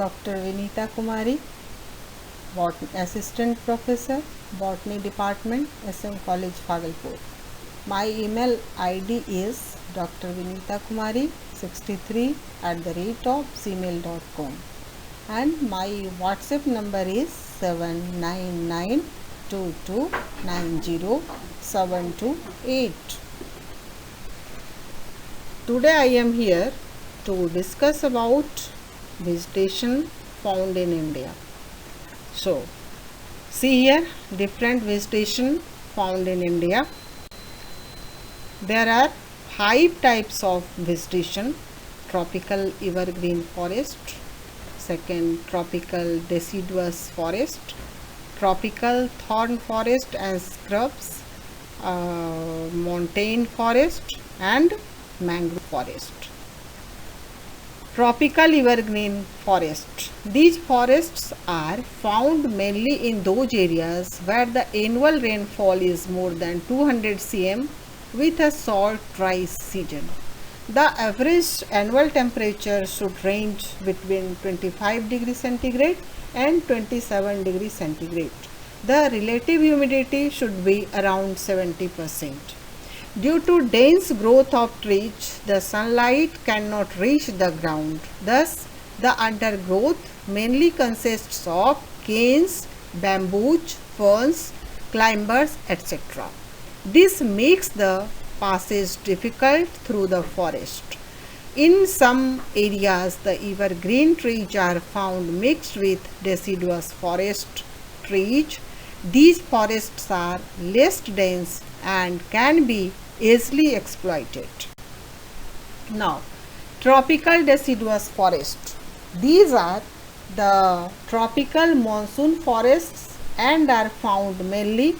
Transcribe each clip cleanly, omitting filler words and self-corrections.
Dr. Vinita Kumari, Assistant Professor, Botany Department, SM College, Bhagalpur. My email ID is drvinitakumari63@gmail.com and my WhatsApp number is 79922907228. Today I am here to discuss about vegetation found in India. So, see here different vegetation found in India. There are 5 types of vegetation: tropical evergreen forest, second tropical deciduous forest, tropical thorn forest and scrubs, montane forest and mangrove forest. Tropical evergreen forest. These forests are found mainly in those areas where the annual rainfall is more than 200 cm with a short dry season. The average annual temperature should range between 25 degrees centigrade and 27 degrees centigrade. The relative humidity should be around 70%. Due to dense growth of trees, the sunlight cannot reach the ground. Thus, the undergrowth mainly consists of canes, bamboos, ferns, climbers, etc. This makes the passage difficult through the forest. In some areas, the evergreen trees are found mixed with deciduous forest trees. These forests are less dense and can be easily exploited. Now, tropical deciduous forest. These are the tropical monsoon forests and are found mainly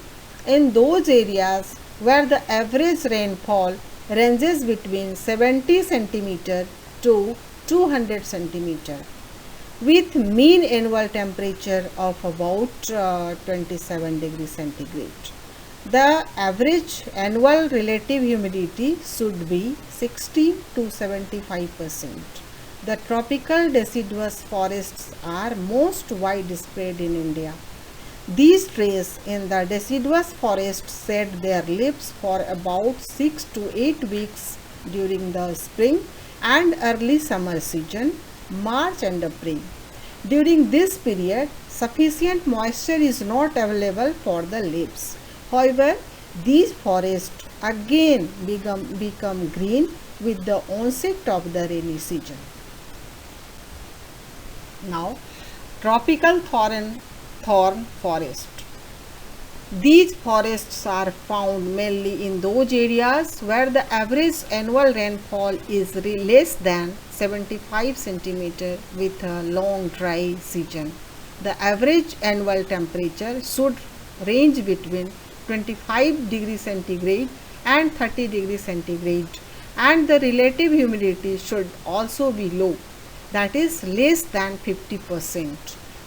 in those areas where the average rainfall ranges between 70 cm to 200 cm with mean annual temperature of about 27 degrees centigrade. The average annual relative humidity should be 60 to 75%. The tropical deciduous forests are most widespread in India. These trees in the deciduous forest shed their leaves for about 6 to 8 weeks during the spring and early summer season, March and April. During this period, sufficient moisture is not available for the leaves. However, these forests again become green with the onset of the rainy season. Now, tropical thorn forest. These forests are found mainly in those areas where the average annual rainfall is less than 75 cm with a long dry season. The average annual temperature should range between 25 degrees centigrade and 30 degrees centigrade, and the relative humidity should also be low, that is less than 50%.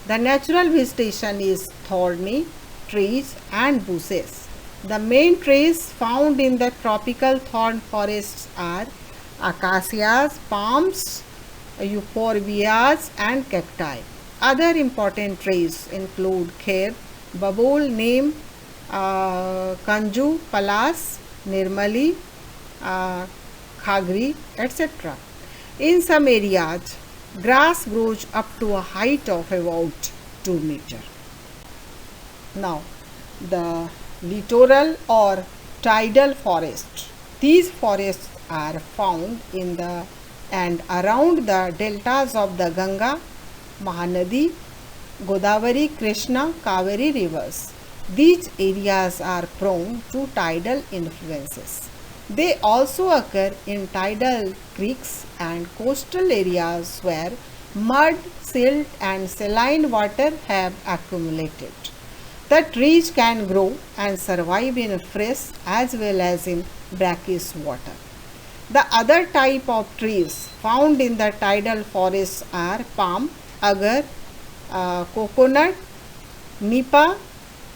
The natural vegetation is thorny trees and bushes. The main trees found in the tropical thorn forests are acacias, palms, euphorbias and cacti. Other important trees include kher, babol, neem, kanju, palas, nirmali, khagri, etc. In some areas, grass grows up to a height of about 2 meters. Now, the littoral or tidal forest. These forests are found in the and around the deltas of the Ganga, Mahanadi, Godavari, Krishna, Kaveri rivers. These areas are prone to tidal influences. They also occur in tidal creeks and coastal areas where mud, silt and saline water have accumulated. The trees can grow and survive in fresh as well as in brackish water. The other type of trees found in the tidal forests are palm, agar, coconut, nipa,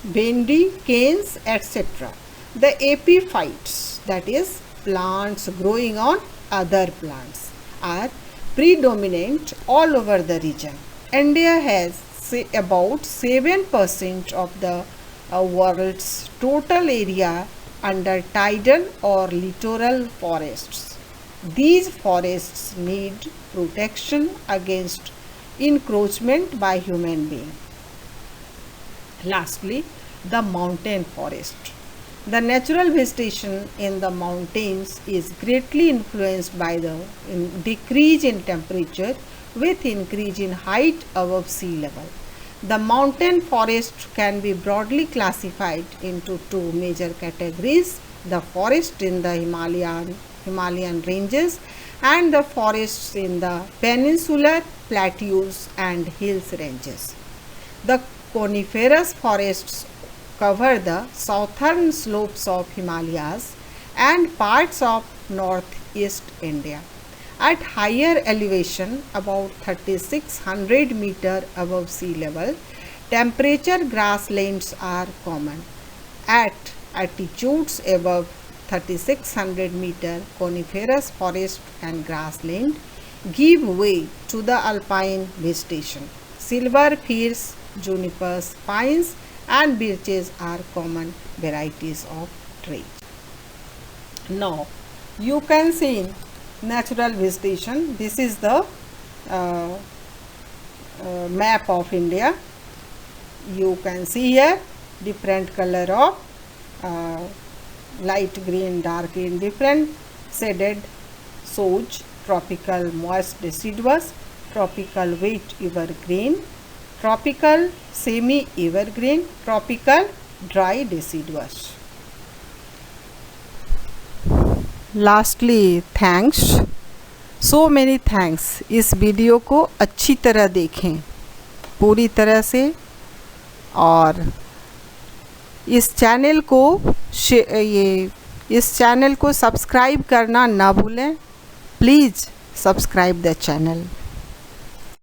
bendi, canes, etc. The epiphytes, that is plants growing on other plants, are predominant all over the region. India has about 7% of the world's total area under tidal or littoral forests. These forests need protection against encroachment by human beings. Lastly, the mountain forest. The natural vegetation in the mountains is greatly influenced by the decrease in temperature with increase in height above sea level. The mountain forest can be broadly classified into two major categories: the forest in the Himalayan ranges and the forests in the peninsular plateaus and hills ranges. The coniferous forests cover the southern slopes of Himalayas and parts of northeast India. At higher elevation, about 3600 meter above sea level, temperature grasslands are common. At altitudes above 3600 meter, coniferous forest and grassland give way to the alpine vegetation. Silver firs, junipers, pines and birches are common varieties of trees. Now you can see in natural vegetation, this is the map of India. You can see here different color of light green, dark green, different shaded shows tropical moist deciduous, tropical wet evergreen, tropical semi evergreen, tropical dry deciduous. Lastly, thanks, so many thanks. इस video को अच्छी तरह देखें पूरी तरह से और इस चैनल को सब्सक्राइब करना ना भूलें. Please subscribe the channel.